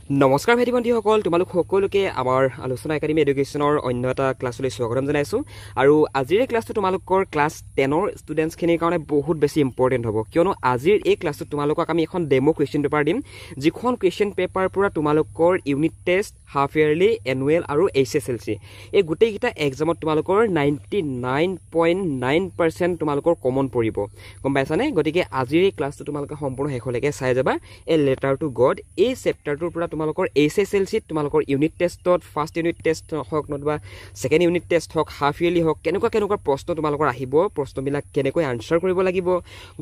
নমস্কাৰ ভাইটি ভণ্টিসকল, তোমালোক সকলোকে আমাৰ আলোচনা একাডেমী এডুকেশ্যনৰ অন্য এটা ক্লাছলৈ স্বাগতম জনাইছোঁ। আৰু আজিৰ এই ক্লাছটো তোমালোকৰ ক্লাছ 10ৰ ষ্টুডেণ্টছখিনিৰ কাৰণে বহুত বেছি ইম্পৰ্টেণ্ট হ'ব, কিয়নো আজিৰ এই ক্লাছটোত তোমালোকক আমি এখন ডেমো কুৱেশ্যন পেপাৰ দিম, যিখন কুৱেশ্যন পেপাৰ পৰা তোমালোকৰ unit test, half yearly, annual আৰু HSLC এই গোটেইকেইটা এক্সামত তোমালোকৰ 99.9% তোমালোকৰ কমন পৰিব, গম পাইছানে? গতিকে আজিৰ এই ক্লাছটো তোমালোকে সম্পূৰ্ণ শেষলৈকে চাই যাবা। এ লেটাৰ টু গড এই চেপ্টাৰটোৰ পৰা তোমালোকৰ HSLCত তোমালোকৰ ইউনিট টেষ্টত, ফাৰ্ষ্ট ইউনিট টেষ্ট হওক নতুবা ছেকেণ্ড ইউনিট টেষ্ট হওক, হাফ ইয়াৰলি হওক, কেনেকুৱা প্ৰশ্ন তোমালোকৰ আহিব, প্ৰশ্নবিলাক কেনেকৈ আনচাৰ কৰিব লাগিব,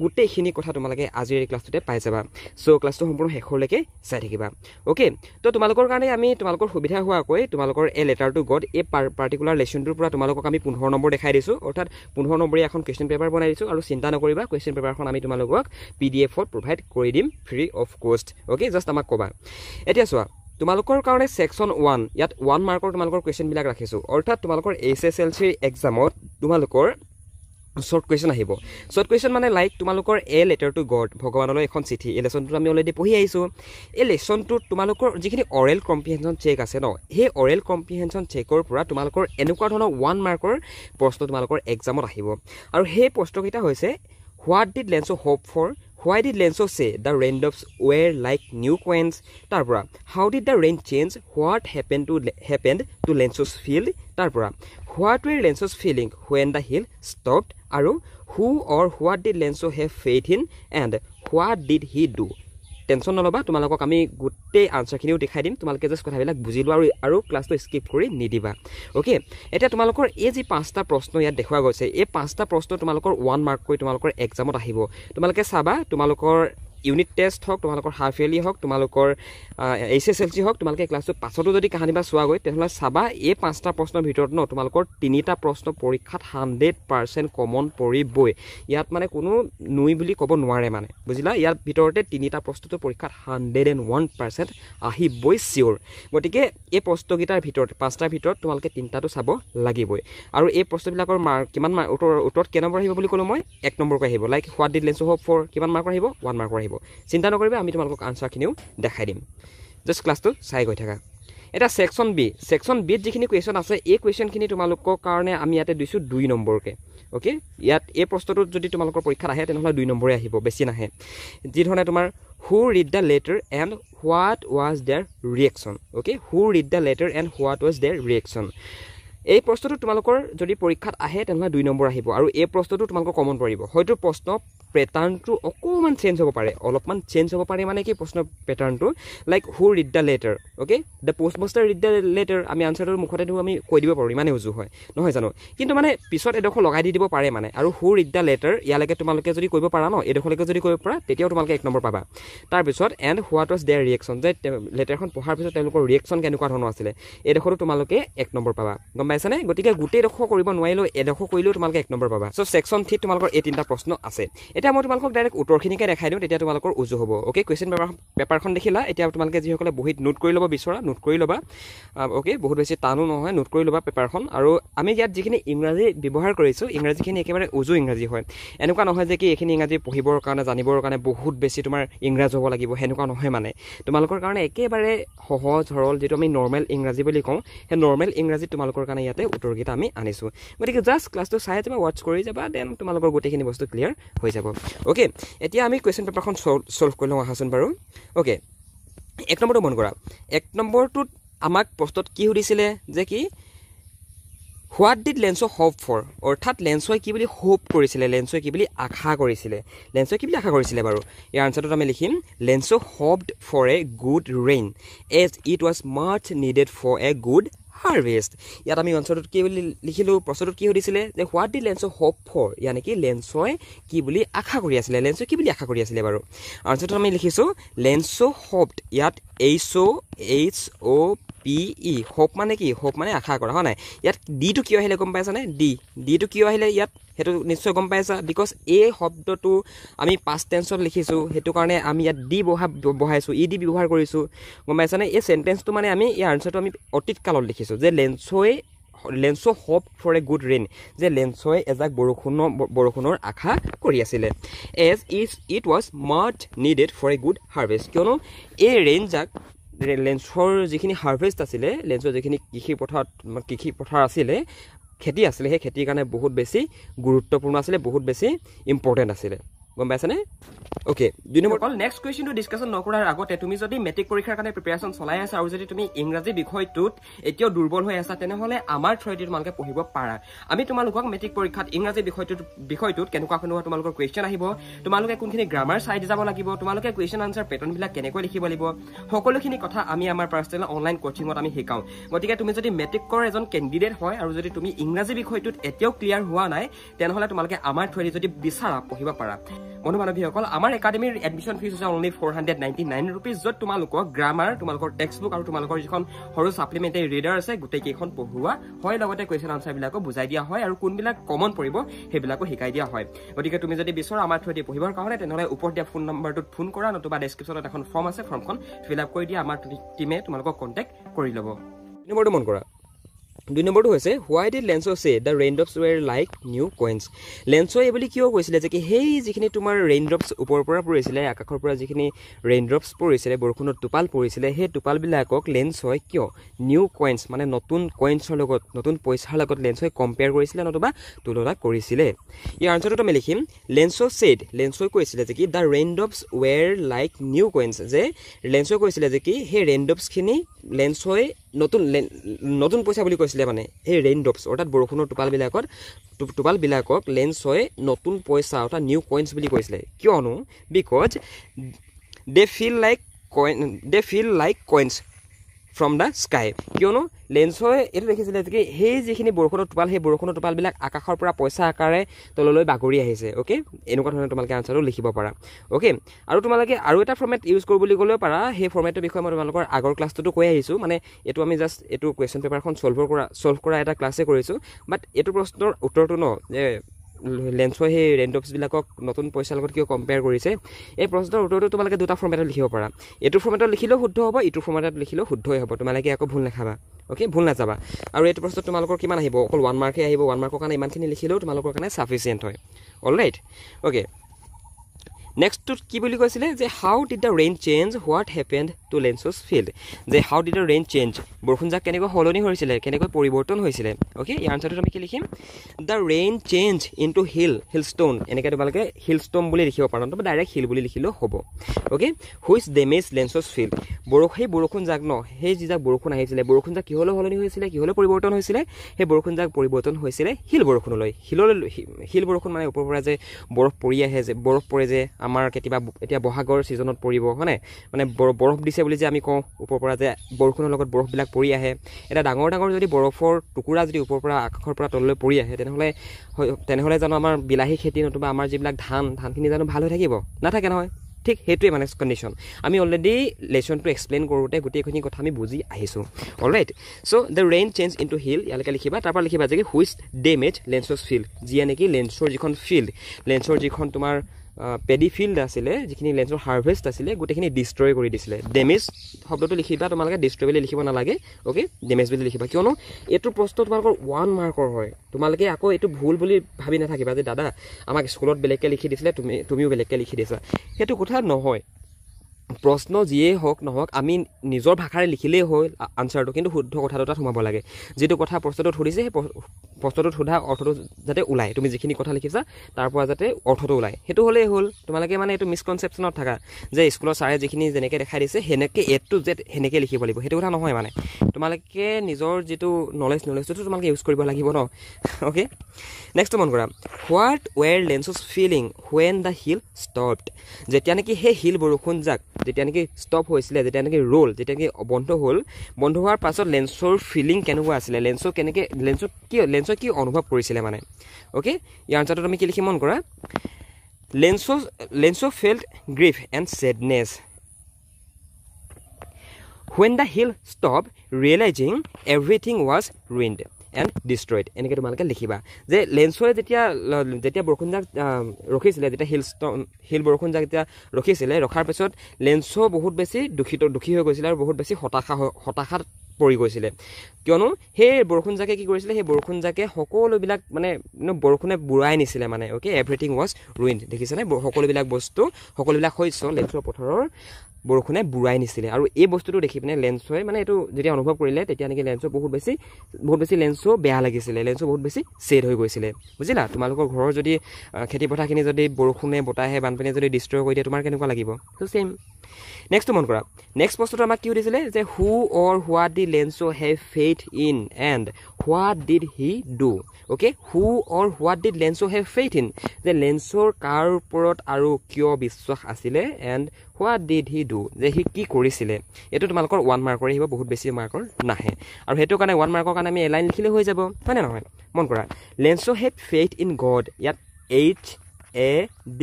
গোটেইখিনি কথা তোমালোকে আজিৰ এই ক্লাছটোতে পাই যাবা। চ' ক্লাছটো সম্পূৰ্ণ শেষলৈকে চাই থাকিবা। অ'কে, তো তোমালোকৰ কাৰণে আমি তোমালোকৰ সুবিধা হোৱাকৈ তোমালোকৰ এই লেটাৰ টু গড এই পাৰ্টিকুলাৰ লেচনটোৰ পৰা তোমালোকক আমি 15 নম্বৰ দেখাই দিছোঁ, অৰ্থাৎ 15 নম্বৰীয়া এখন কুৱেশ্যন পেপাৰ বনাই দিছোঁ। আৰু চিন্তা নকৰিবা, কুৱেশ্যন পেপাৰখন আমি তোমালোকক PDF-ত প্ৰভাইড কৰি দিম ফ্ৰী অফ কষ্ট। অ'কে, জাষ্ট আমাক ক'বা। এতিয়া চোৱা, তোমালোকৰ কাৰণে ছেকশ্যন 1 ইয়াত 1 মাৰ্কৰ তোমালোকৰ কুৱেশ্যনবিলাক ৰাখিছোঁ, অৰ্থাৎ তোমালোকৰ HSLCৰ এক্সামত তোমালোকৰ শ্বৰ্ট কুৱেশ্যন আহিব। শ্বৰ্ট কুৱেশ্যন মানে লাইক তোমালোকৰ এ লেটাৰ টু গড, ভগৱানলৈ এখন চিঠি, এই লেচনটোত আমি অলৰেডি পঢ়ি আহিছোঁ। এই লেচনটোত তোমালোকৰ যিখিনি অৰেল কম্প্ৰিহেনশ্যন চেক আছে ন, সেই অৰেল কম্প্ৰিহেনশ্যন চেকৰ পৰা তোমালোকৰ এনেকুৱা ধৰণৰ 1 মাৰ্কৰ প্ৰশ্ন তোমালোকৰ এক্সামত আহিব। আৰু সেই প্ৰশ্নকেইটা হৈছে, what did Lencho hope for, why did Lenso say the raindrops were like new coins? তাৰপৰা how did the rain change, what happened to Lenso's field? তাৰপৰা what were Lenso's feeling when the hill stopped? আৰু who or what did Lenso have faith in and what did he do? Tension নল'বা, তোমালোকক আমি গোটেই আনচাৰখিনিও দেখাই দিম, তোমালোকে just কথাবিলাক বুজি লোৱা আৰু ক্লাছটো স্কিপ কৰি নিদিবা। অ'কে, এতিয়া তোমালোকৰ এই যি 5টা প্ৰশ্ন ইয়াত দেখুওৱা গৈছে, এই 5টা প্ৰশ্ন তোমালোকৰ 1 মাৰ্ককৈ তোমালোকৰ এক্সামত আহিব। তোমালোকে চাবা, তোমালোকৰ ইউনিট টেষ্ট হওক, তোমালোকৰ হাফ ইয়াৰলি হওক, তোমালোকৰ HSLC হওক, তোমালোকে ক্লাছটো পাছতো যদি কাহানিবা চোৱাগৈ, তেনেহ'লে চাবা এই 5টা প্ৰশ্নৰ ভিতৰত ন তোমালোকৰ 3টা প্ৰশ্ন পৰীক্ষাত 100% কমন পৰিবই। ইয়াত মানে কোনো নুই বুলি ক'ব নোৱাৰে, মানে বুজিলা? ইয়াৰ ভিতৰতে 3টা প্ৰশ্নটো পৰীক্ষাত 101% আহিবই চিয়'ৰ। গতিকে এই প্ৰশ্নকেইটাৰ ভিতৰত 5টাৰ ভিতৰত তোমালোকে 3টাটো চাব লাগিবই। আৰু এই প্ৰশ্নবিলাকৰ কিমান উত্তৰত কেই নম্বৰ আহিব বুলি ক'লোঁ মই? 1 নম্বৰকৈ আহিব। Like what did Lencho hope for, কিমান মাৰ্কৰ আহিব? 1 মাৰ্কৰ আহিব। চিন্তা নকৰিবা, আমি তোমালোকক আনচাৰখিনিও দেখাই দিম, জাষ্ট ক্লাছটো চাই গৈ থাকা। এটা ছেকশ্যন বি, ছেকশ্যন বিত যিখিনি কুৱেশ্যন আছে, এই কুৱেশ্যনখিনি তোমালোকৰ কাৰণে আমি ইয়াতে দিছোঁ 2 নম্বৰকৈ। অ'কে, ইয়াত এই প্ৰশ্নটোত যদি তোমালোকৰ পৰীক্ষাত আহে তেনেহ'লে 2 নম্বৰে আহিব, বেছি নাহে। যিধৰণে তোমাৰ who read the letter and what was their reaction. Okay, who read the letter and what was their reaction. এই প্ৰশ্নটো তোমালোকৰ যদি পৰীক্ষাত আহে তেনেহ'লে 2 নম্বৰ আহিব। আৰু এই প্ৰশ্নটো তোমালোকৰ কমন পৰিব। হয়তো প্ৰশ্ন পেটাৰ্ণটো অকণমান চেঞ্জ হ'ব পাৰে, অলপমান চেঞ্জ হ'ব পাৰে, মানে কি প্ৰশ্ন পেটাৰ্ণটো like who read the letter, okay, the post master read the letter, আমি আনচাৰটোৰ মুখতেতো আমি কৈ দিব পাৰোঁ, ইমানেই উজু হয়, নহয় জানো? কিন্তু মানে পিছত এডোখৰ লগাই দি দিব পাৰে মানে। আৰু হু ৰিড দ্য লেটাৰ ইয়ালৈকে তোমালোকে যদি কৰিব পাৰা ন, এডোখৰলৈকে যদি কৰিব পাৰা, তেতিয়াও তোমালোকে 1 নম্বৰ পাবা। তাৰপিছত and what was their reaction, যে লেটাৰখন পঢ়াৰ পিছত তেওঁলোকৰ ৰিয়েকশ্যন কেনেকুৱা ধৰণৰ আছিলে, এডোখৰো তোমালোকে 1 নম্বৰ পাবা, গম পাইছানে? গতিকে গোটেইডোখৰ কৰিব নোৱাৰিলেও এডোখৰ কৰিলেও তোমালোকে 1 নম্বৰ পাবা। চ' ছেকশ্যন 3 তোমালোকৰ এই 3টা প্ৰশ্ন আছে। এতিয়া মই তোমালোকক ডাইৰেক্ট উত্তৰখিনিকে দেখাই দিওঁ, তেতিয়া তোমালোকৰ উজু হ'ব। অ'কে, কুৱেশ্যন পেপাৰখন দেখিলা, এতিয়া তোমালোকে যিসকলে বহীত নোট কৰি ল'ব বিচৰা, নোট কৰি ল'বা। অ'কে, বহুত বেছি টানো নহয়, নোট কৰি ল'বা পেপাৰখন। আৰু আমি ইয়াত যিখিনি ইংৰাজী ব্যৱহাৰ কৰিছোঁ, ইংৰাজীখিনি একেবাৰে উজু ইংৰাজী হয়। এনেকুৱা নহয় যে কি এইখিনি ইংৰাজী পঢ়িবৰ কাৰণে, জানিবৰ কাৰণে বহুত বেছি তোমাৰ ইংৰাজ হ'ব লাগিব, সেনেকুৱা নহয়। মানে তোমালোকৰ কাৰণে একেবাৰে সহজ সৰল, যিটো আমি নৰ্মেল ইংৰাজী বুলি কওঁ, সেই নৰ্মেল ইংৰাজীত তোমালোকৰ কাৰণে ইয়াতে উত্তৰকেইটা আমি আনিছোঁ। গতিকে জাষ্ট ক্লাছটো চাই যাবা, ৱাটচ কৰি যাবা, দেন তোমালোকৰ গোটেইখিনি বস্তু ক্লিয়াৰ হৈ যাব। অ'কে, এতিয়া আমি কুৱেশ্যন পেপাৰখন ছল্ভ কৰি লওঁ আহাচোন বাৰু। অ'কে, 1 নম্বৰটো মন কৰা। 1 নম্বৰটোত আমাক প্ৰশ্নত কি সুধিছিলে যে কি what did Lencho hope for, অৰ্থাৎ লেঞ্চই কি বুলি হোপ কৰিছিলে, লেঞ্চই কি বুলি আশা কৰিছিলে, লেঞ্চই কি বুলি আশা কৰিছিলে বাৰু। ইয়াৰ আনচাৰটোত আমি লিখিম Lencho hoped for a good rain as it was much needed for a good harvest. ইয়াত আমি আনচাৰটোত কি বুলি লিখিলোঁ, প্ৰশ্নটোত কি সুধিছিলে যে what did Lencho hope for, ইয়ানি কি লেঞ্চই কি বুলি আশা কৰি আছিলে, লেঞ্চই কি বুলি আশা কৰি আছিলে বাৰু। আনচাৰটোত আমি লিখিছোঁ লেঞ্চো হোপড, ইয়াত HOPE, হোপ মানে কি, হোপ মানে আশা কৰা, হয় নাই? ইয়াত ডিটো কিয় আহিলে গম পাইছানে? ডিটো কিয় আহিলে ইয়াত সেইটো নিশ্চয় গম পাইছা, বিকজ এই শব্দটো আমি পাষ্ট টেন্সত লিখিছোঁ, সেইটো কাৰণে আমি ইয়াত বহাইছোঁ, ED ব্যৱহাৰ কৰিছোঁ, গম পাইছানে? এই চেণ্টেন্সটো মানে আমি এই আনচাৰটো আমি অতীত কালত লিখিছোঁ, যে Lencho hope for a good rain, যে লেঞ্চই এজাক বৰষুণৰ আশা কৰি আছিলে। As it was much needed for a good harvest, কিয়নো এই ৰেইনজাক লেন্সৰ যিখিনি হাৰ্ভেষ্ট আছিলে লেন্সৰ যিখিনি কৃষি পথাৰ আছিলে খেতি আছিলে সেই খেতিৰ কাৰণে বহুত বেছি গুৰুত্বপূৰ্ণ আছিলে বহুত বেছি ইম্পৰ্টেণ্ট আছিলে গম পাইছানে ওকে 2 নম্বৰ কল নেক্সট কুৱেশ্যনটো ডিছকাছন নকৰাৰ আগতে তুমি যদি মেট্ৰিক পৰীক্ষাৰ কাৰণে প্ৰিপাৰেচন চলাই আছা আৰু যদি তুমি ইংৰাজী বিষয়টোত এতিয়াও দুৰ্বল হৈ আছা তেনেহ'লে আমাৰ থ্ৰুৱেদি তোমালোকে পঢ়িব পাৰা আমি তোমালোকক মেট্ৰিক পৰীক্ষাত ইংৰাজী বিষয়টোত কেনেকুৱা তোমালোকৰ কুৱেশ্যন আহিব তোমালোকে কোনখিনি গ্ৰামাৰ চাই যাব লাগিব তোমালোকে কুৱেশ্যন আনচাৰ পেটাৰ্ণবিলাক কেনেকৈ লিখিব লাগিব সকলোখিনি কথা আমি আমাৰ পাৰ্চনেল অনলাইন কোচিঙত আমি শিকাওঁ গতিকে তুমি যদি মেট্ৰিকৰ এজন কেণ্ডিডেট হয় আৰু যদি তুমি ইংৰাজী বিষয়টোত এতিয়াও ক্লিয়াৰ হোৱা নাই তেনেহ'লে তোমালোকে আমাৰ থ্ৰুৱেদি যদি বিচাৰা পঢ়িব পাৰা বন্ধু বান্ধৱীসকল আমাৰ একাডেমীৰ এডমিশ্যন ফিজ হৈছে অনলি 499 ৰুপিজ য'ত তোমালোকক গ্ৰামাৰ তোমালোকৰ টেক্সট বুক আৰু তোমালোকৰ যিখন সৰু ছাপ্লিমেণ্টাৰী ৰিডাৰ আছে গোটেইকেইখন পঢ়োৱা হয় লগতে কুৱেশ্যন আনচাৰবিলাকো বুজাই দিয়া হয় আৰু কোনবিলাক কমন পৰিব সেইবিলাকো শিকাই দিয়া হয় গতিকে তুমি যদি বিচৰা আমাৰ থ্ৰুৱেদি পঢ়িবৰ কাৰণে তেনেহ'লে ওপৰত দিয়া ফোন নম্বৰটোত ফোন কৰা নতুবা ডেছক্ৰিপশ্যনত এখন ফৰ্ম আছে ফৰ্মখন ফিল আপ কৰি দিয়া আমাৰ টিমে তোমালোকক কণ্টেক্ট কৰি ল'ব নম্বৰটো মন কৰা 2 নম্বৰটো হৈছে হোৱাই did Lencho say the raindrops were like new coins Lencho এই বুলি কিয় কৈছিলে যে কি সেই যিখিনি তোমাৰ ৰেইনড্ৰপছ ওপৰৰ পৰা পৰিছিলে আকাশৰ পৰা যিখিনি ৰেইনড্ৰপছ পৰিছিলে বৰষুণৰ টোপাল পৰিছিলে সেই টোপালবিলাকক লেন্সই কিয় নিউ কইনছ মানে নতুন কইনছৰ লগত নতুন পইচাৰ লগত লেন্সই কম্পেয়াৰ কৰিছিলে নতুবা তুলনা কৰিছিলে ইয়াৰ আনচাৰটো আমি লিখিম লেন্সো সেড লেন্সই কৈছিলে যে কি the raindrops were like new coins যে লেন্সই কৈছিলে যে কি সেই ৰেইনড্ৰপছখিনি লেন্সই নতুন পইচা বুলি কৈছিলে মানে এই ৰেইনড্ৰপছ অৰ্থাৎ বৰষুণৰ টোপালবিলাকক লেন্সই নতুন পইচা অৰ্থাৎ নিউ কইনছ বুলি কৈছিলে কিয়নো because they feel like coins from the sky কিয়নো লেন্সই এইটো দেখিছিলে যে সেই যিখিনি বৰষুণৰ টোপাল সেই বৰষুণৰ টোপালবিলাক আকাশৰ পৰা পইচা আকাৰে তললৈ বাগৰি আহিছে অ'কে এনেকুৱা ধৰণে তোমালোকে আনচাৰটো লিখিব পাৰা অ'কে আৰু তোমালোকে আৰু এটা ফৰ্মেট ইউজ কৰোঁ বুলি ক'লেও পাৰা সেই ফৰ্মেটটোৰ বিষয়ে মই তোমালোকৰ আগৰ ক্লাছটোতো কৈ আহিছোঁ মানে এইটো আমি জাষ্ট এইটো কুৱেশ্যন পেপাৰখন ছল্ভ কৰা এটা ক্লাছে কৰিছোঁ বাট এইটো প্ৰশ্নৰ উত্তৰটো ন যে লেন্সই সেই ৰেইনড্ৰপছবিলাকক নতুন পইচাৰ লগত কিয় কম্পেয়াৰ কৰিছে এই প্ৰশ্নৰ উত্তৰটো তোমালোকে দুটা ফৰ্মেটত লিখিব পাৰা এইটো ফৰ্মেটত লিখিলেও শুদ্ধ হ'ব ইটো ফৰ্মেটত লিখিলেও শুদ্ধই হ'ব তোমালোকে আকৌ ভুল নাখাবা অ'কে ভুল নাযাবা আৰু এইটো প্ৰশ্নত তোমালোকৰ কিমান আহিব অকল 1 মাৰ্কহে আহিব 1 মাৰ্কৰ কাৰণে ইমানখিনি লিখিলেও তোমালোকৰ কাৰণে ছাফিচিয়েণ্ট হয় অলৰাইট অ'কে নেক্সটটোত কি বুলি কৈছিলে যে how did the rain change what happened to Lencho's field যে how did the rain change বৰষুণজাক কেনেকৈ সলনি হৈছিলে কেনেকৈ পৰিৱৰ্তন হৈছিলে অ'কে ইয়াৰ আনচাৰটোত আমি কি লিখিম দ্য ৰেইন চেঞ্জ ইনটু হিলষ্ট'ন এনেকৈ তোমালোকে হিলষ্ট'ন বুলি লিখিব পাৰা নতুবা ডাইৰেক্ট হিল বুলি লিখিলেও হ'ব অ'কে হুইচ ডেমেজ লেন্সছ ফিল্ড সেই বৰষুণজাক ন সেই যিজাক বৰষুণ আহিছিলে বৰষুণজাক কিহলৈ সলনি হৈছিলে কিহলৈ পৰিৱৰ্তন হৈছিলে সেই বৰষুণজাক পৰিৱৰ্তন হৈছিলে শিল বৰষুণলৈ শিল বৰষুণ মানে ওপৰৰ পৰা যে বৰফ পৰি আহে যে বৰফ পৰে যে আমাৰ কেতিয়াবা এতিয়া বহাগৰ ছিজনত পৰিব হয়নে মানে বৰফ দিছে বুলি যে আমি কওঁ ওপৰৰ পৰা যে বৰষুণৰ লগত বৰফবিলাক পৰি আহে এটা ডাঙৰ যদি বৰফৰ টুকুৰা যদি ওপৰৰ পৰা আকাশৰ পৰা তললৈ পৰি আহে তেনেহ'লে জানো আমাৰ বিলাহী খেতি নতুবা আমাৰ যিবিলাক ধানখিনি জানো ভাল হৈ থাকিব নাথাকে নহয় ঠিক সেইটোৱে মানে কণ্ডিশ্যন আমি অলৰেডি লেচনটো এক্সপ্লেইন কৰোঁতে গোটেইখিনি কথা আমি বুজি আহিছোঁ alright so' the rain change into hail ইয়ালৈকে লিখিবা তাৰপৰা লিখিবা যে হুইচ ডেমেজ লেন্সছ ফিল্ড যিয়ে নেকি লেন্সৰ যিখন ফিল্ড লেন্সৰ যিখন তোমাৰ পেডি ফিল্ড আছিলে যিখিনি লেন্সৰ হাৰ্ভেষ্ট আছিলে গোটেইখিনি ডিষ্ট্ৰয় কৰি দিছিলে ডেমেজ শব্দটো লিখিবা তোমালোকে ডিষ্ট্ৰয় বুলি লিখিব নালাগে অ'কে ডেমেজ বুলি লিখিবা কিয়নো এইটো প্ৰশ্ন তোমালোকৰ 1 মাৰ্কৰ হয় তোমালোকে আকৌ এইটো ভুল বুলি ভাবি নাথাকিবা যে দাদা আমাক স্কুলত বেলেগকৈ লিখি দিছিলে তুমিও বেলেগকৈ লিখি দিছা সেইটো কথা নহয় প্ৰশ্ন যিয়েই হওক নহওক আমি নিজৰ ভাষাৰে লিখিলেই হ'ল আনচাৰটো কিন্তু শুদ্ধ কথা দুটাত সোমাব লাগে যিটো কথা প্ৰশ্নটোত সুধিছে সেই প্ৰশ্নটোত সোধা অৰ্থটো যাতে ওলায় তুমি যিখিনি কথা লিখিছা তাৰ পৰা যাতে অৰ্থটো ওলায় সেইটো হ'লেই হ'ল তোমালোকে মানে এইটো মিছকনচেপশ্যনত থাকা যে স্কুলৰ ছাৰে যিখিনি যেনেকৈ দেখাই দিছে সেনেকৈ এটো জেড সেনেকৈ লিখিব লাগিব সেইটো কথা নহয় মানে তোমালোকে নিজৰ যিটো নলেজটো তোমালোকে ইউজ কৰিব লাগিব ন অ'কে নেক্সট মন কৰা what were Lencho's feeling when the hail stopped যেতিয়া নেকি সেই হিল বৰষুণজাক যেতিয়া নেকি ষ্টপ হৈছিলে যেতিয়া নেকি যেতিয়া নেকি বন্ধ হোৱাৰ পাছত লেন্সৰ ফিলিং কেনেকুৱা আছিলে লেন্সৰ কি অনুভৱ কৰিছিলে মানে অ'কে ইয়াৰ আনচাৰটোত আমি কি লিখি মন কৰা Lencho felt grief and sadness when the hail stop realising everything was ruined and destroyed এনেকৈ তোমালোকে লিখিবা যে লেন্সৰে যেতিয়া বৰষুণজাক ৰখিছিলে যেতিয়া হিল বৰষুণজাক যেতিয়া ৰখাৰ পিছত লেন্সো বহুত বেছি দুখী হৈ গৈছিলে আৰু বহুত বেছি হতাশাত পৰি গৈছিলে কিয়নো সেই বৰষুণজাকে কি কৰিছিলে সেই বৰষুণজাকে সকলোবিলাক মানে বৰষুণে বুঢ়াই নিছিলে মানে অ'কে এভৰিথিং ৱাজ ৰুইণ্ড দেখিছেনে সকলোবিলাক শস্য লেন্সৰ পথাৰৰ বৰষুণে বুৰাই নিছিলে আৰু এই বস্তুটো দেখি পিনে লেন্সে মানে এইটো যেতিয়া অনুভৱ কৰিলে তেতিয়া নেকি লেন্সৰ বহুত বেছি লেন্সো বেয়া লাগিছিলে লেন্সো বহুত বেছি ছেড হৈ গৈছিলে বুজিলা তোমালোকৰ ঘৰৰ যদি খেতি পথাৰখিনি যদি বৰষুণে বতাহে বানপানীয়ে যদি ডিষ্ট্ৰয় কৰি দিয়ে তোমাৰ কেনেকুৱা লাগিব সো সেম নেক্সটটো মন কৰা নেক্সট প্ৰশ্নটো আমাক কি সুধিছিলে যে who or what did Lencho have faith in and what did he do okay who or what did Lencho have faith in যে লেন্সৰ কাৰ ওপৰত আৰু কিয় বিশ্বাস আছিলে and what did he do যে সি কি কৰিছিলে এইটো তোমালোকৰ 1 মাৰ্কৰ আহিব বহুত বেছি মাৰ্কৰ নাহে আৰু সেইটো কাৰণে 1 মাৰ্কৰ কাৰণে আমি এলাইন লিখিলে হৈ যাব হয়নে নহয় মন কৰা লেন্সো হেড ফেইথ ইন গড ইয়াত HAD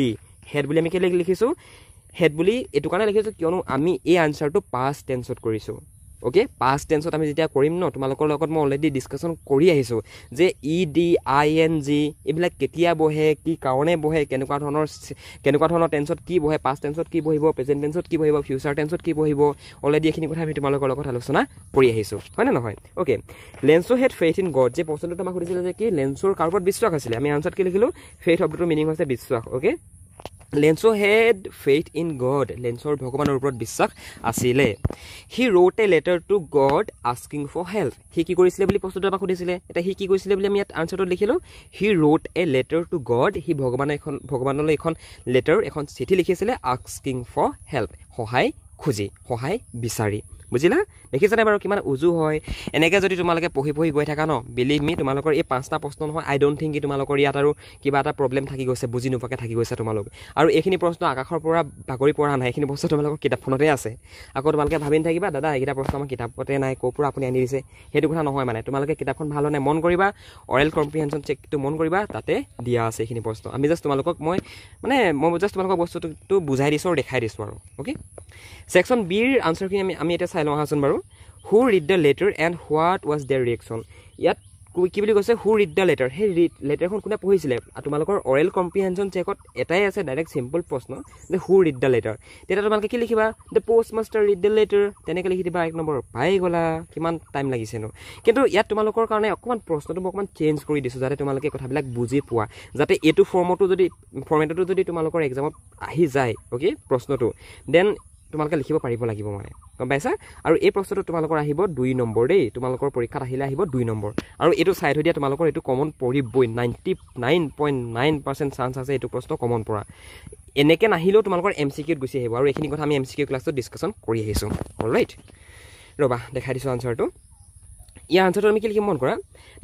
হেড বুলি আমি কেলে লিখিছোঁ হেড বুলি এইটো কাৰণে লিখিছোঁ কিয়নো আমি এই আনচাৰটো পাষ্ট টেন্সত কৰিছোঁ অ'কে পাষ্ট টেন্সত আমি যেতিয়া কৰিম ন তোমালোকৰ লগত মই অলৰেডি ডিছকাশ্যন কৰি আহিছোঁ যে EDING এইবিলাক কেতিয়া বহে কি কাৰণে বহে কেনেকুৱা ধৰণৰ টেন্সত কি বহে পাষ্ট টেন্সত কি বহিব প্ৰেজেণ্ট টেন্সত কি বহিব ফিউচাৰ টেন্সত কি বহিব অলৰেডি এইখিনি কথা আমি তোমালোকৰ লগত আলোচনা কৰি আহিছোঁ হয়নে নহয় okay Lencho had faith in god যে প্ৰশ্নটো আমাক সুধিছিলে যে কি লেন্সৰ কাৰ ওপৰত বিশ্বাস আছিলে আমি আনচাৰত কি লিখিলোঁ ফেইথ শব্দটোৰ মিনিং হৈছে বিশ্বাস okay Lencho had faith in God লেন্সৰ ভগৱানৰ ওপৰত বিশ্বাস আছিলে he wrote a letter to God asking for help সি কি কৰিছিলে বুলি প্ৰশ্নটো আমাক সুধিছিলে এতিয়া সি কি কৰিছিলে বুলি আমি ইয়াত আনচাৰটো লিখিলোঁ he wrote a letter to God সি ভগৱানলৈ এখন লেটাৰ এখন চিঠি লিখিছিলে আস্কিং ফৰ হেল্প সহায় বিচাৰি বুজিলা দেখিছানে বাৰু কিমান উজু হয় এনেকৈ যদি তোমালোকে পঢ়ি গৈ থাকা ন বিলিভ মি তোমালোকৰ এই 5টা প্ৰশ্ন নহয় আই ডোণ্ট থিংক তোমালোকৰ ইয়াত আৰু কিবা এটা প্ৰব্লেম থাকি গৈছে বুজি নোপোৱাকৈ থাকি গৈছে তোমালোক আৰু এইখিনি প্ৰশ্ন আকাশৰ পৰা বাগৰি পৰা নাই এইখিনি প্ৰশ্ন তোমালোকৰ কিতাপখনতে আছে আকৌ তোমালোকে ভাবি নাথাকিবা দাদা এইকেইটা প্ৰশ্ন আমাৰ কিতাপতে নাই ক'ৰ পৰা আপুনি আনি দিছে সেইটো কথা নহয় মানে তোমালোকে কিতাপখন ভাল হ'লে মন কৰিবা অৰেল কম্প্ৰিহেনশ্যন চেকটো মন কৰিবা তাতে দিয়া আছে এইখিনি প্ৰশ্ন আমি জাষ্ট তোমালোকক মই জাষ্ট তোমালোকক বস্তুটো বুজাই দিছোঁ আৰু দেখাই দিছোঁ আৰু অ'কে ছেকশ্যন বিৰ আনচাৰখিনি আমি এতিয়া চাই লওঁ আহাচোন বাৰু who read the letter and what was their reaction ইয়াত কি বুলি কৈছে হু ৰিড দ্য লেটাৰ সেই লেটাৰখন কোনে পঢ়িছিলে তোমালোকৰ অৰেল কম্প্ৰিহেনশ্যন চেকত এটাই আছে ডাইৰেক্ট চিম্পল প্ৰশ্ন যে হু ৰিড দ্য লেটাৰ তেতিয়া তোমালোকে কি লিখিবা the post master read the letter তেনেকৈ লিখি দিবা 1 নম্বৰ পাই গ'লা কিমান টাইম লাগিছেনো কিন্তু ইয়াত তোমালোকৰ কাৰণে অকণমান প্ৰশ্নটো মই অকণমান চেঞ্জ কৰি দিছোঁ যাতে তোমালোকে কথাবিলাক বুজি পোৱা যাতে এইটো ফৰ্মেটতো যদি তোমালোকৰ এক্সামত আহি যায় অ'কে প্ৰশ্নটো দেন তোমালোকে লিখিব পাৰিব লাগিব মানে গম পাইছা আৰু এই প্ৰশ্নটো তোমালোকৰ আহিব 2 নম্বৰ দেই তোমালোকৰ পৰীক্ষাত আহিলে আহিব 2 নম্বৰ আৰু এইটো চাই থৈ দিয়া তোমালোকৰ এইটো কমন পৰিবই 99.9% চান্স আছে এইটো প্ৰশ্ন কমন পৰা এনেকৈ নাহিলেও তোমালোকৰ MCQত গুচি আহিব আৰু এইখিনি কথা আমি MCQ ক্লাছত ডিছকাশ্যন কৰি আহিছোঁ অলৰাইট ৰ'বা দেখাই দিছোঁ আনচাৰটো ইয়াৰ আনচাৰটো আমি কি লিখিম মন কৰা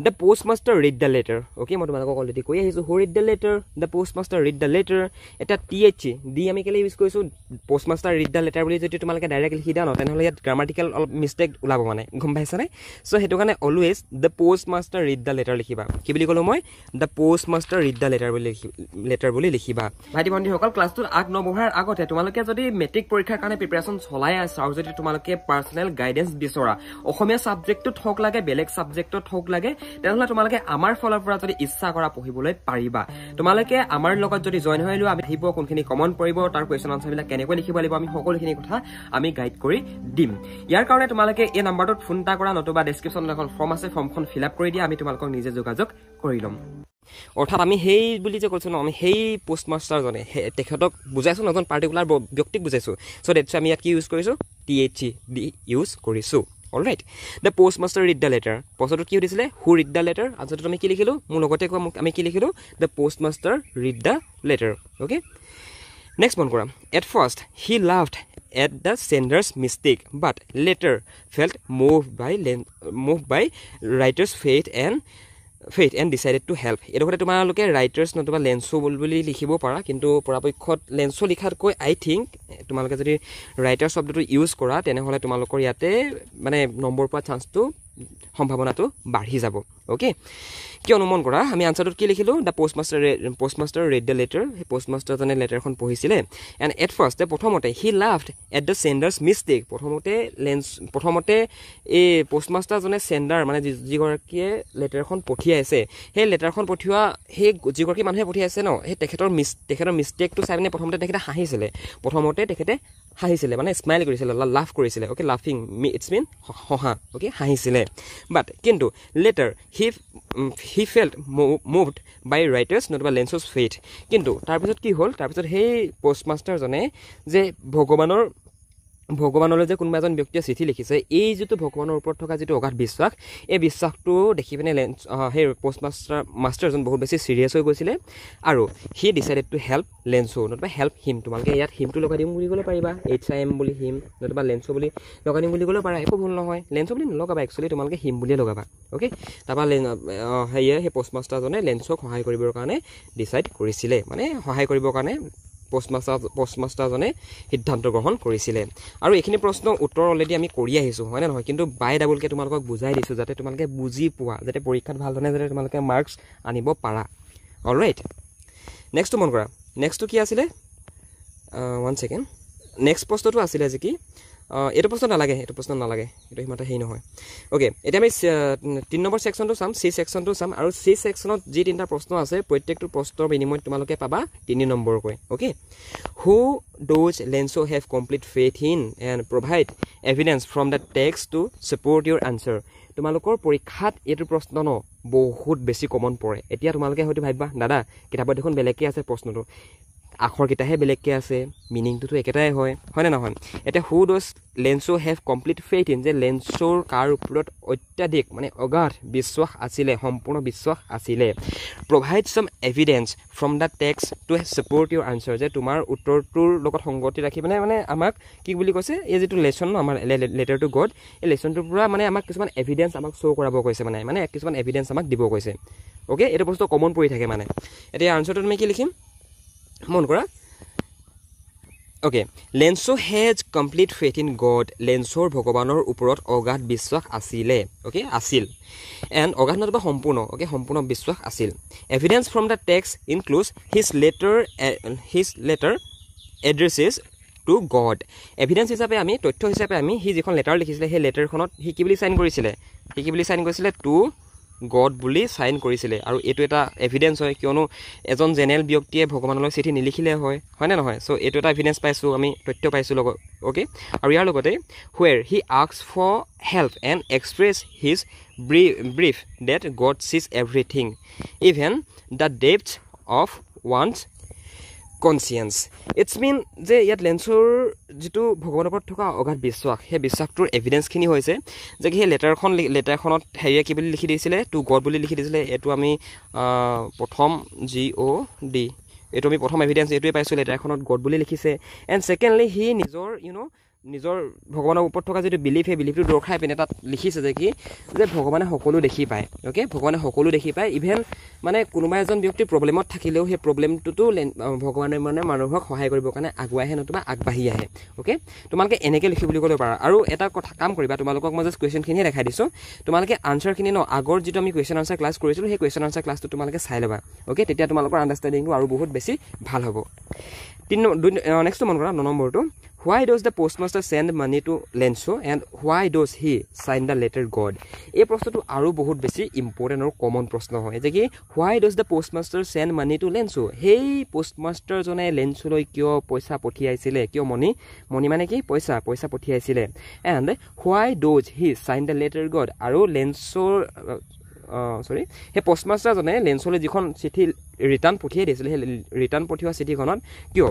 the post master read the letter okay মই তোমালোকক অলৰেডি কৈ আহিছোঁ who read the letter the post master read the letter এটা TH আমি কেলৈ ইউজ কৰিছোঁ post master read the letter বুলি যদি তোমালোকে ডাইৰেক্ট লিখি দিয়া ন তেনেহ'লে ইয়াত গ্ৰামাটিকেল অলপ মিষ্টেক ওলাব মানে গম পাইছানে চ' সেইটো কাৰণে always the post master read the letter লিখিবা কি বুলি ক'লোঁ মই the post master read the letter বুলি লিখিবা ভাইটি ভণ্টিসকল ক্লাছটোত নবঢ়াৰ আগতে তোমালোকে যদি মেট্ৰিক পৰীক্ষাৰ কাৰণে প্ৰিপেৰেশ্যন চলাই আছা আৰু যদি তোমালোকে পাৰ্চনেল গাইডেঞ্চ বিচৰা অসমীয়া ছাবজেক্টটোত হওক লাগে বেলেগ ছাবজেক্টত হওক লাগে তেনেহ'লে তোমালোকে আমাৰ ফালৰ পৰা যদি ইচ্ছা কৰা পঢ়িবলৈ পাৰিবা তোমালোকে আমাৰ লগত যদি জইন হৈ লোৱা আমি আহিব কোনখিনি কমন পৰিব তাৰ কুৱেশ্যন আনচাৰবিলাক কেনেকৈ লিখিব লাগিব আমি সকলোখিনি কথা আমি গাইড কৰি দিম ইয়াৰ কাৰণে তোমালোকে এই নাম্বাৰটোত ফোন এটা কৰা নতুবা ডেছক্ৰিপশ্যনত এখন ফৰ্ম আছে ফৰ্মখন ফিল আপ কৰি দিয়া আমি তোমালোকক নিজে যোগাযোগ কৰি ল'ম অৰ্থাৎ আমি সেই বুলি যে কৈছোঁ ন আমি সেই পোষ্ট মাষ্টাৰজনে তেখেতক বুজাইছোঁ নজন পাৰ্টিকুলাৰ ব্যক্তিক বুজাইছোঁ চ' ডেটছ আমি ইয়াত কি ইউজ কৰিছোঁ THD ইউজ কৰিছোঁ alright the post master read the letter প্ৰশ্নটোত কি সুধিছিলে হু ৰিড দ্য লেটাৰ আনচাৰটোত আমি কি লিখিলোঁ মোৰ লগতে কোৱা আমি কি লিখিলোঁ the post master read the letter okay next মন কৰা at first he laughed at the sender's mistake but later felt moved by writer's faith and decided to help এইডোখৰতে তোমালোকে ৰাইটাৰ্ছ নতুবা লেন্সো বুলি লিখিব পাৰা কিন্তু পৰাপক্ষত লেন্সো লিখাতকৈ আই থিংক তোমালোকে যদি ৰাইটাৰ শব্দটো ইউজ কৰা তেনেহ'লে তোমালোকৰ ইয়াতে মানে নম্বৰ পোৱা চান্সটো সম্ভাৱনাটো বাঢ়ি যাব অ'কে কিয় অনুমান কৰা আমি আনচাৰটোত কি লিখিলোঁ the post master read the letter সেই পোষ্ট মাষ্টাৰজনে লেটাৰখন পঢ়িছিলে এণ্ড এট ফাৰ্ষ্ট প্ৰথমতে he laughed at the sender's mistake প্ৰথমতে এই পোষ্ট মাষ্টাৰজনে চেণ্ডাৰ মানে যিগৰাকীয়ে লেটাৰখন পঠিয়াইছে সেই লেটাৰখন পঠিওৱা সেই যিগৰাকী মানুহে পঠিয়াইছে ন সেই তেখেতৰ মিষ্টেকটো চাই পিনে প্ৰথমতে তেখেতে হাঁহিছিলে মানে স্মাইল কৰিছিলে লাভ কৰিছিলে অ'কে লাফিং ইটছ মিন হহা অ'কে হাঁহিছিলে বাট কিন্তু later he felt moved by writer's নতুবা লেন্সছ ফেইথ কিন্তু তাৰপিছত কি হ'ল তাৰপিছত সেই পোষ্ট মাষ্টাৰজনে যে ভগৱানৰ ভগৱানলৈ যে কোনোবা এজন ব্যক্তিয়ে চিঠি লিখিছে এই যিটো ভগৱানৰ ওপৰত থকা যিটো অগাধ বিশ্বাস এই বিশ্বাসটো দেখি পিনে সেই মাষ্টাৰজন বহুত বেছি চিৰিয়াছ হৈ গৈছিলে আৰু হি ডিচাইডেড টু হেল্প লেঞ্চো নতুবা হেল্প হিম তোমালোকে ইয়াত হিমটো লগাই দিম বুলি ক'লে পাৰিবা HIM বুলি হিম নতুবা লেঞ্চো বুলি লগাই দিম বুলি ক'লে পাৰা একো ভুল নহয় লেঞ্চো বুলি নলগাবা একচুৱেলি তোমালোকে হিম বুলিয়ে লগাবা অ'কে তাৰপৰা সেই পোষ্টমাষ্টাৰজনে লেঞ্চক সহায় কৰিবৰ কাৰণে ডিচাইড কৰিছিলে মানে সহায় কৰিবৰ কাৰণে পোষ্টমাষ্টাৰজনে সিদ্ধান্ত গ্ৰহণ কৰিছিলে আৰু এইখিনি প্ৰশ্ন উত্তৰ অলৰেডি আমি কৰি আহিছোঁ হয় নে নহয় কিন্তু বাই ডাবলকৈ তোমালোকক বুজাই দিছোঁ যাতে তোমালোকে বুজি পোৱা যাতে পৰীক্ষাত ভাল ধৰণে যাতে তোমালোকে মাৰ্কছ আনিব পাৰা অলৰাইট নেক্সটটো মন কৰা নেক্সটটো কি আছিলে 1 ছেকেণ্ড নেক্সট প্ৰশ্নটো আছিলে যে কি এইটো প্ৰশ্ন নালাগে এইটো সিমানটা হেৰি নহয় অ'কে এতিয়া আমি 3 নম্বৰ ছেকশ্যনটো চাম চি ছেকশ্যনটো চাম আৰু চি ছেকশ্যনত যি 3টা প্ৰশ্ন আছে প্ৰত্যেকটো প্ৰশ্নৰ বিনিময়ত তোমালোকে পাবা 3 নম্বৰকৈ okay who does Lencho have complete faith in and provide evidence from the text to support your answer তোমালোকৰ পৰীক্ষাত এইটো প্ৰশ্ন বহুত বেছি কমন পৰে এতিয়া তোমালোকে হয়তো ভাবিবা দাদা কিতাপত দেখোন বেলেগকৈ আছে প্ৰশ্নটো আখৰকেইটাহে বেলেগকৈ আছে মিনিংটোতো একেটাই হয় নে নহয় এতিয়া who does Lencho have complete faith in যে লেঞ্চোৰ কাৰ ওপৰত অত্যাধিক মানে অগাধ বিশ্বাস আছিলে সম্পূৰ্ণ বিশ্বাস আছিলে provide some evidence from the text to support your answer যে তোমাৰ উত্তৰটোৰ লগত সংগতি ৰাখি মানে আমাক কি বুলি কৈছে এই যিটো লেচন আমাৰ লেটাৰ টু গড এই লেচনটোৰ পৰা মানে আমাক কিছুমান এভিডেঞ্চ আমাক শ্ব' কৰাব কৈছে মানে কিছুমান এভিডেঞ্চ আমাক দিব কৈছে অ'কে এইটো বস্তু কমন পৰি থাকে মানে এতিয়া আনচাৰটো তুমি কি লিখিম মন কৰা okay Lencho has complete faith in God লেঞ্চোৰ ভগৱানৰ ওপৰত অগাধ বিশ্বাস আছিলে অ'কে আছিল এণ্ড অগাধ নতুবা সম্পূৰ্ণ অ'কে সম্পূৰ্ণ বিশ্বাস আছিল evidence from the text includes his letter এড্ৰেছেছ two god evidence হিচাপে আমি তথ্য হিচাপে আমি সি যিখন লেটাৰ লিখিছিলে সেই লেটাৰখনত সি কি বুলি চাইন কৰিছিলে টু গড বুলি চাইন কৰিছিলে আৰু এইটো এটা এভিডেঞ্চ হয় কিয়নো এজন জেনেৰেল ব্যক্তিয়ে ভগৱানলৈ চিঠি নিলিখিলে হয়নে নহয় চ' এইটো এটা এভিডেঞ্চ পাইছোঁ আমি তথ্য পাইছোঁ লগত অ'কে আৰু ইয়াৰ লগতে where he ask for help and express his belief that God sees everything even the depth of one's conscience it's mean যে ইয়াত লেঞ্চৰ যিটো ভগৱানৰ ওপৰত থকা অগাধ বিশ্বাস সেই বিশ্বাসটোৰ এভিডেঞ্চখিনি হৈছে যে সেই লেটাৰখনত হেৰিয়ে কি বুলি লিখি দিছিলে টু গড বুলি লিখি দিছিলে এইটো আমি প্ৰথম GOD এইটো আমি প্ৰথম এভিডেঞ্চ এইটোৱে পাইছোঁ লেটাৰখনত গড বুলি লিখিছে এণ্ড ছেকেণ্ডলি সি নিজৰ ভগৱানৰ ওপৰত থকা যিটো বিলিফ সেই বিলিফটো দৰ্শাই পিনে তাত লিখিছে যে কি যে ভগৱানে সকলো দেখি পায় অ'কে ভগৱানে সকলো দেখি পায় ইভেন মানে কোনোবা এজন ব্যক্তি প্ৰব্লেমত থাকিলেও সেই প্ৰব্লেমটোতো ভগৱানে মানে মানুহক সহায় কৰিবৰ কাৰণে আগুৱাই আহে নতুবা আগবাঢ়ি আহে অ'কে তোমালোকে এনেকৈ লিখি বুলি ক'ব পাৰা আৰু এটা কথা কাম কৰিবা তোমালোকক মই জাষ্ট কুৱেশ্যনখিনিহে দেখাই দিছোঁ তোমালোকে আনচাৰখিনি আগৰ যিটো আমি কুৱেশ্যন আনচাৰ ক্লাছ কৰিছিলোঁ সেই কুৱেশ্যন আনচাৰ ক্লাছটো তোমালোকে চাই ল'বা অ'কে তেতিয়া তোমালোকৰ আণ্ডাৰষ্টেণ্ডিংটো আৰু বহুত বেছি ভাল হ'ব নেক্সটটো মন কৰা 9 নম্বৰটো Why does the postmaster send money to Lenso and why does he sign the letter God? এই প্ৰশ্নটো আৰু বহুত বেছি ইম্পৰ্টেণ্ট আৰু কমন প্ৰশ্ন হয় যে কি why does the postmaster send money to Lenso? সেই পোষ্টমাষ্টাৰজনে লেঞ্চলৈ কিয় পইচা পঠিয়াইছিলে কিয় মনি মানে কি পইচা পঠিয়াইছিলে and why does he sign the letter God? আৰু লেঞ্চৰ সেই পোষ্টমাষ্টাৰজনে লেঞ্চলৈ যিখন চিঠি ৰিটাৰ্ণ পঠিয়াই দিছিলে সেই ৰিটাৰ্ণ পঠিওৱা চিঠিখনত কিয়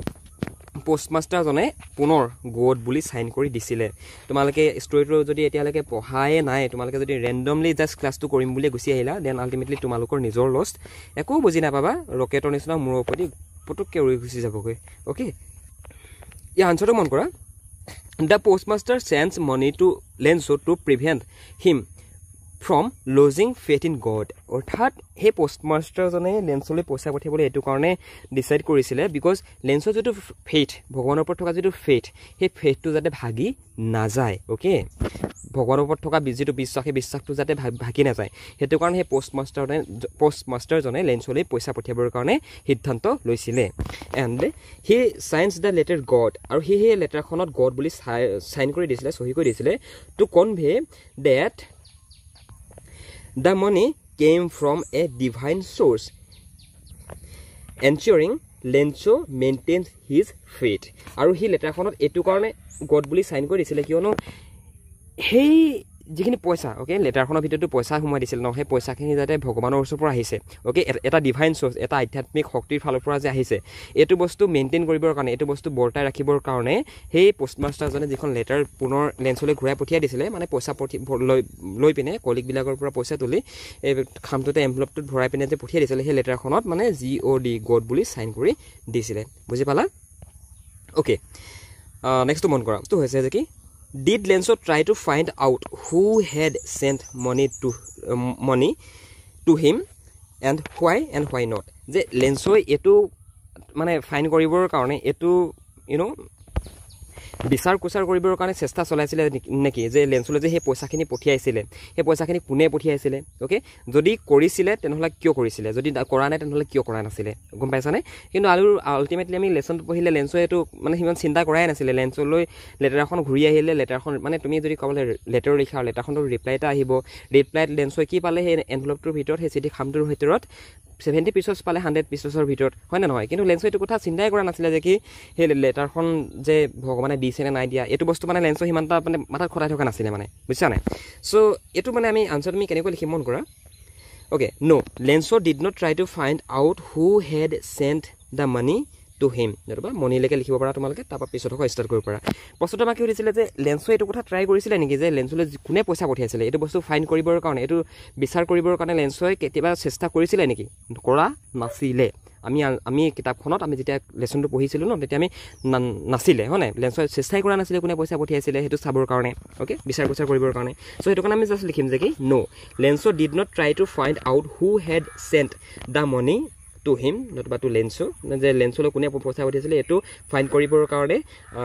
পোষ্টমাষ্টাৰজনে পুনৰ গড বুলি চাইন কৰি দিছিলে তোমালোকে ষ্টৰিটো যদি এতিয়ালৈকে পঢ়াই নাই তোমালোকে যদি ৰেণ্ডমলি জাষ্ট ক্লাছটো কৰিম বুলি গুচি আহিলা দেন আল্টিমেটলি তোমালোকৰ নিজৰ লষ্ট একো বুজি নাপাবা ৰকেটৰ নিচিনা মূৰৰ ওপৰত পটককৈ উৰি গুচি যাবগৈ অ'কে ইয়াৰ আনচাৰটো মন কৰা the postmaster sends money to Lencho to prevent him from losing faith in God অৰ্থাৎ সেই পোষ্টমাষ্টাৰজনে লেঞ্চলৈ পইচা পঠিয়াবলৈ এইটো কাৰণে ডিচাইড কৰিছিলে বিকজ লেঞ্চৰ যিটো ফেথ ভগৱানৰ ওপৰত থকা যিটো ফেথ সেই ফেথটো যাতে ভাগি নাযায় অ'কে ভগৱানৰ ওপৰত থকা যিটো বিশ্বাস সেই বিশ্বাসটো যাতে ভাগি নাযায় সেইটো কাৰণে সেই পোষ্টমাষ্টাৰজনে লেঞ্চলৈ পইচা পঠিয়াবৰ কাৰণে সিদ্ধান্ত লৈছিলে and he science the letter god আৰু সেই লেটাৰখনত গড বুলি চাইন কৰি দিছিলে চহী কৰি দিছিলে to convey that the money came from a divine source, ensuring Lenso maintains his faith. আৰু সেই লেটাৰখনত এইটো কাৰণে গড বুলি চাইন কৰি দিছিলে কিয়নো সেই যিখিনি পইচা ওকে লেটাৰখনৰ ভিতৰতো পইচা সোমাই দিছিল ন সেই পইচাখিনি যাতে ভগৱানৰ ওচৰৰ পৰা আহিছে ওকে এটা ডিভাইন চ'ৰ্চ এটা আধ্যাত্মিক শক্তিৰ ফালৰ পৰা যে আহিছে এইটো বস্তু মেইনটেইন কৰিবৰ কাৰণে এইটো বস্তু বৰ্তাই ৰাখিবৰ কাৰণে সেই পোষ্টমাষ্টাৰজনে যিখন লেটাৰ পুনৰ লেন্সলৈ ঘূৰাই পঠিয়াই দিছিলে মানে পইচা লৈ পিনে কলিগবিলাকৰ পৰা পইচা তুলি এই খামটোতে এমভেলপটোত ভৰাই পিনে যে পঠিয়াই দিছিলে সেই লেটাৰখনত মানে GOD গড বুলি চাইন কৰি দিছিলে বুজি পালা ওকে নেক্সটটো মন কৰা তো হৈছে যে কি Did Lenso try to find out who had sent money to him and why not? যে Lenso এটো মানে ফাইন কৰিবৰ কাৰণে এটো বিচাৰ কুচাৰ কৰিবৰ কাৰণে চেষ্টা চলাইছিলে নেকি যে লেন্সলৈ যে সেই পইচাখিনি পঠিয়াইছিলে সেই পইচাখিনি কোনে পঠিয়াইছিলে ওকে যদি কৰিছিলে তেনেহ'লে কিয় কৰিছিলে যদি কৰা নাই তেনেহ'লে কিয় কৰা নাছিলে গম পাইছানে কিন্তু আল্টিমেটলি আমি লেছনটো পঢ়িলে লেন্সই এইটো মানে সিমান চিন্তা কৰাই নাছিলে লেন্সলৈ লেটাৰ এখন ঘূৰি আহিলে লেটাৰখন মানে তুমি যদি ক'বলৈ লেটাৰ লিখা লেটাৰখনৰ ৰিপ্লাই এটা আহিব ৰিপ্লাইত লেন্সই কি পালে সেই এনভেলপটোৰ ভিতৰত সেই চিঠি খামটোৰ ভিতৰত 70 পিচছ পালে 100 পিচছৰ ভিতৰত হয় না নহয় কিন্তু লেন্সই এইটো কথা চিন্তাই কৰা নাছিলে যে কি সেই লেটাৰখন যে ভগৱানে দিছে নে নাই দিয়া এইটো বস্তু মানে লেন্সৰ সিমানটা মানে মাথাত খটাই থকা নাছিলে মানে বুজিছা নাই সো এইটো মানে আমি আনসাৰ তুমি কেনেকৈ লিখিম মন কৰা okay no Lencho did not try to find out who had sent the money to him যেনিবা মনিলৈকে লিখিব পাৰা তোমালোকে তাৰপৰা পিছত আকৌ ষ্টাৰ্ট কৰিব পাৰা প্ৰশ্নটো আমাক কি সুধিছিলে যে লেন্সো এইটো কথা ট্ৰাই কৰিছিলে নেকি যে লেন্সলৈ কোনে পইচা পঠিয়াইছিলে এইটো বস্তু ফাইন কৰিবৰ কাৰণে এইটো বিচাৰ কৰিবৰ কাৰণে লেন্সই কেতিয়াবা চেষ্টা কৰিছিলে নেকি কৰা নাছিলে আমি কিতাপখনত আমি যেতিয়া লেছনটো পঢ়িছিলোঁ ন তেতিয়া আমি নাছিলে হয় নাই লেন্সই চেষ্টাই কৰা নাছিলে কোনে পইচা পঠিয়াইছিলে সেইটো চাবৰ কাৰণে ওকে বিচাৰ কুচাৰ কৰিবৰ কাৰণে চ' সেইটো কাৰণে আমি জাষ্ট লিখিম যে কি নো Lencho did not try to find out who had sent the money to him নতুবা টু লেন্সো যে লেন্সলৈ কোনে পইচা পঠিয়াইছিলে এইটো ফাইন কৰিবৰ কাৰণে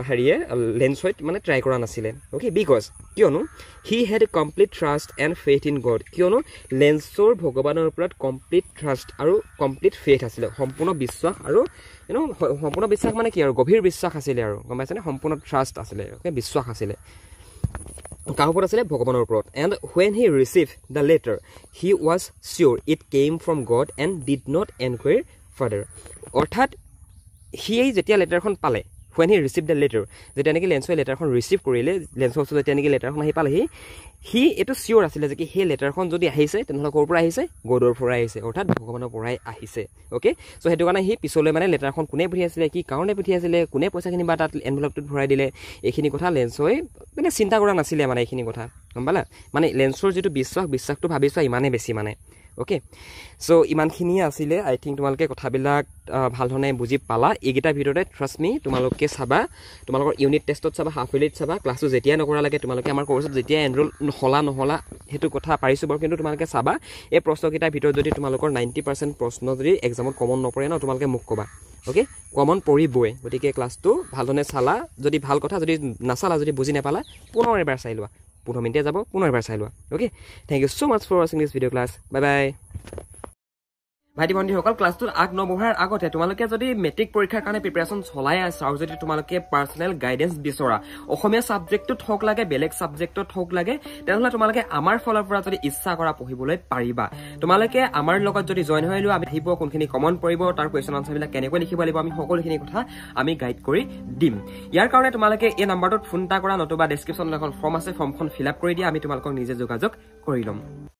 হেৰিয়ে লেন্সত মানে ট্ৰাই কৰা নাছিলে অ'কে বিকজ কিয়নো he had complete trust and faith in god কিয়নো লেন্সৰ ভগৱানৰ ওপৰত কমপ্লিট ট্ৰাষ্ট আৰু কমপ্লিট ফেথ আছিলে সম্পূৰ্ণ বিশ্বাস আৰু সম্পূৰ্ণ বিশ্বাস মানে কি আৰু গভীৰ বিশ্বাস আছিলে আৰু গম পাইছেনে সম্পূৰ্ণ ট্ৰাষ্ট আছিলে অ'কে বিশ্বাস আছিলে কাৰ ওপৰত আছিলে ভগৱানৰ ওপৰত and when he receive the letter he was sure it came from God and did not enquire further অৰ্থাৎ সিয়ে যেতিয়া লেটাৰখন পালে when he receive the letter যেতিয়া নেকি লেন্সই লেটাৰখন ৰিচিভ কৰিলে লেন্সৰ ওচৰত যেতিয়া নেকি লেটাৰখন আহি পালেহি সি এইটো চিয়'ৰ আছিলে যে কি সেই লেটাৰখন যদি আহিছে তেনেহ'লে ক'ৰ পৰা আহিছে গডৰ পৰা আহিছে অৰ্থাৎ ভগৱানৰ পৰাই আহিছে অ'কে চ' সেইটো কাৰণে সি পিছলৈ মানে লেটাৰখন কোনে পঠিয়াইছিলে কি কাৰণে পঠিয়াইছিলে কোনে পইচাখিনি বা তাত এনভেলপটোত ভৰাই দিলে এইখিনি কথা লেন্সই মানে চিন্তা কৰা নাছিলে মানে এইখিনি কথা গম পালা মানে লেন্সৰ যিটো বিশ্বাসটো ভাবিছোৱা ইমানেই বেছি মানে অ'কে চ' ইমানখিনিয়ে আছিলে আই থিংক তোমালোকে কথাবিলাক ভাল ধৰণে বুজি পালা এইকেইটাৰ ভিতৰতে ট্ৰাষ্ট মি তোমালোকে চাবা তোমালোকৰ ইউনিট টেষ্টত চাবা হাফ ইয়েলিত চাবা ক্লাছটো যেতিয়াই নকৰা লাগে তোমালোকে আমাৰ কৰ্চত যেতিয়া এনৰোল নহ'লা সেইটো কথা পাৰিছোঁ বাৰু কিন্তু তোমালোকে চাবা এই প্ৰশ্নকেইটাৰ ভিতৰত যদি তোমালোকৰ 90% প্ৰশ্ন যদি এক্সামত কমন নপৰে ন তোমালোকে মোক ক'বা অ'কে কমন পৰিবই গতিকে ক্লাছটো ভাল ধৰণে চালা যদি ভাল কথা যদি নাচালা যদি বুজি নাপালা পুনৰ এবাৰ চাই লোৱা 15 মিনিটে যাব পুনৰ এবাৰ চাই লোৱা okay thank you so' much for ৱাচিং this video' class bye bye ভাইটি ভণ্টিসকল ক্লাছটোত আগ নবঢ়াৰ আগতে তোমালোকে যদি মেট্ৰিক পৰীক্ষাৰ কাৰণে প্ৰিপেৰেশ্যন চলাই আছা আৰু যদি তোমালোকে পাৰ্চনেল গাইডেন্স বিচৰা অসমীয়া ছাবজেক্টত হওক লাগে বেলেগ ছাবজেক্টত হওক লাগে তেনেহ'লে তোমালোকে আমাৰ ফালৰ পৰা যদি ইচ্ছা কৰা পঢ়িবলৈ পাৰিবা তোমালোকে আমাৰ লগত যদি জইন হৈ লোৱা আমি আহিব কোনখিনি কমন পৰিব তাৰ কুৱেশ্যন আনচাৰবিলাক কেনেকৈ লিখিব লাগিব আমি সকলোখিনি কথা আমি গাইড কৰি দিম ইয়াৰ কাৰণে তোমালোকে এই নাম্বাৰটোত ফোন এটা কৰা নতুবা ডেছক্ৰিপশ্যনত এখন ফৰ্ম আছে ফৰ্মখন ফিল আপ কৰি দিয়া আমি তোমালোকক নিজে যোগাযোগ কৰি ল'ম